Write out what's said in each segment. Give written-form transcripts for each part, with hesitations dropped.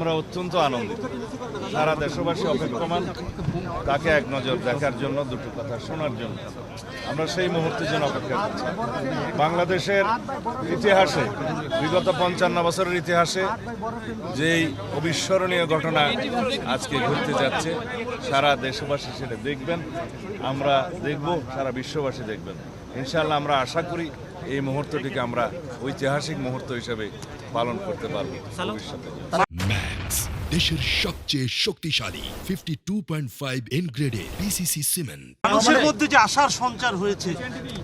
আমরা অত্যন্ত আনন্দিত। সারা দেশবাসী অপেক্ষমান তাকে এক নজর দেখার জন্য, দুটো কথা শোনার জন্য। আমরা সেই মুহূর্তে যেন অপেক্ষা করছি। বাংলাদেশের ইতিহাসে, বিগত 55 বছরের ইতিহাসে যেই অবিস্মরণীয় ঘটনা আজকে ঘটতে যাচ্ছে, সারা দেশবাসী সেটা দেখবেন, আমরা দেখব, সারা বিশ্ববাসী দেখবেন। ইনশাআল্লাহ আমরা আশা করি এই মুহূর্তটিকে আমরা ঐতিহাসিক মুহূর্ত হিসেবে পালন করতে পারব ভবিষ্যতে। ম্যাক্স, দেশের সবচেয়ে শক্তিশালী 52.5 এন গ্রেডের পিসিসি সিমেন্ট। মানুষের মধ্যে যে আশার সঞ্চার হয়েছে,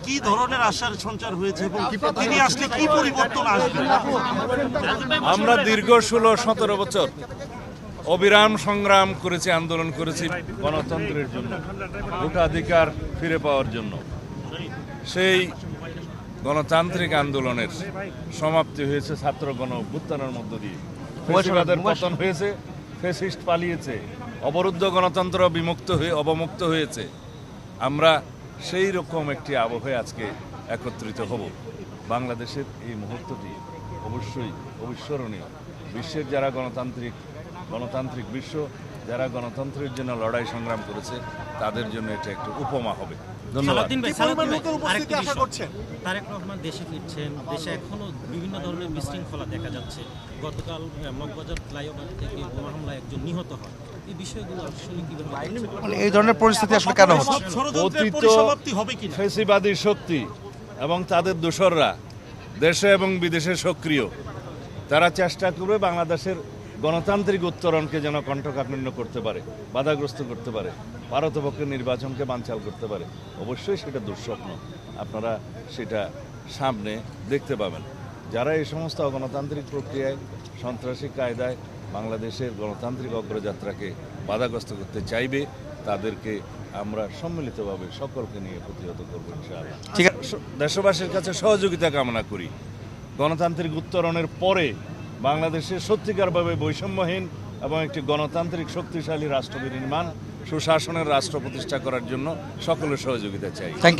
কি ধরনের আশার সঞ্চার হয়েছে এবং তিনি আসলে কি পরিবর্তন আসবে? আমরা দীর্ঘ 16-17 বছর অবিরাম সংগ্রাম করেছি, আন্দোলন করেছি গণতন্ত্রের জন্য, ভোটাধিকার ফিরে পাওয়ার জন্য। সেই গণতান্ত্রিক আন্দোলনের সমাপ্তি হয়েছে ছাত্র গণ অভ্যুত্থানের মধ্য দিয়ে। ফ্যাসিবাদের পতন হয়েছে, ফ্যাসিস্ট পালিয়েছে, অবরুদ্ধ গণতন্ত্র অবমুক্ত হয়েছে। আমরা সেই রকম একটি আবহে আজকে একত্রিত হব। বাংলাদেশের এই মুহূর্তটি অবশ্যই অবিস্মরণীয়। বিশ্বের যারা গণতান্ত্রিক বিশ্ব, যারা গণতন্ত্রের জন্য লড়াই সংগ্রাম করেছে, তাদের জন্য এটা একটু উপমা হবে। ধন্যবাদ। তারেক রহমান দেশে ফিরছেন, দেশে এখনো বিভিন্ন ধরনের বিশৃঙ্খলা দেখা যাচ্ছে। গতকাল মগবাজার ফ্লাইওভার থেকে বোমা হামলায় একজন নিহত হয়। এই বিষয়গুলো আসলে কিভাবে, এই ধরনের পরিস্থিতি আসলে কেন হচ্ছে? ষড়যন্ত্রের পরিসমাপ্তি হবে কিনা? ফ্যাসিবাদী শক্তি এবং তাদের দোসররা দেশে এবং বিদেশে সক্রিয়। তারা চেষ্টা করবে বাংলাদেশের গণতান্ত্রিক উত্তরণকে যেন কণ্ঠকাঠিন্য করতে পারে, বাধাগ্রস্ত করতে পারে, ভারতপক্ষের নির্বাচনকে বানচাল করতে পারে। অবশ্যই সেটা দুঃস্বপ্ন, আপনারা সেটা সামনে দেখতে পাবেন। যারা এই সমস্ত অগণতান্ত্রিক প্রক্রিয়ায়, সন্ত্রাসী কায়দায় বাংলাদেশের গণতান্ত্রিক অগ্রযাত্রাকে বাধাগ্রস্ত করতে চাইবে, তাদেরকে আমরা সম্মিলিতভাবে সকলকে নিয়ে প্রতিহত করব ইনশাআল্লাহ। দেশবাসীর কাছে সহযোগিতা কামনা করি। গণতান্ত্রিক উত্তরণের পরে বাংলাদেশের সত্যিকারভাবে বৈষম্যহীন এবং একটি গণতান্ত্রিক শক্তিশালী রাষ্ট্র বিনির্মাণ, সুশাসনের রাষ্ট্র প্রতিষ্ঠা করার জন্য সকলের সহযোগিতা চাই।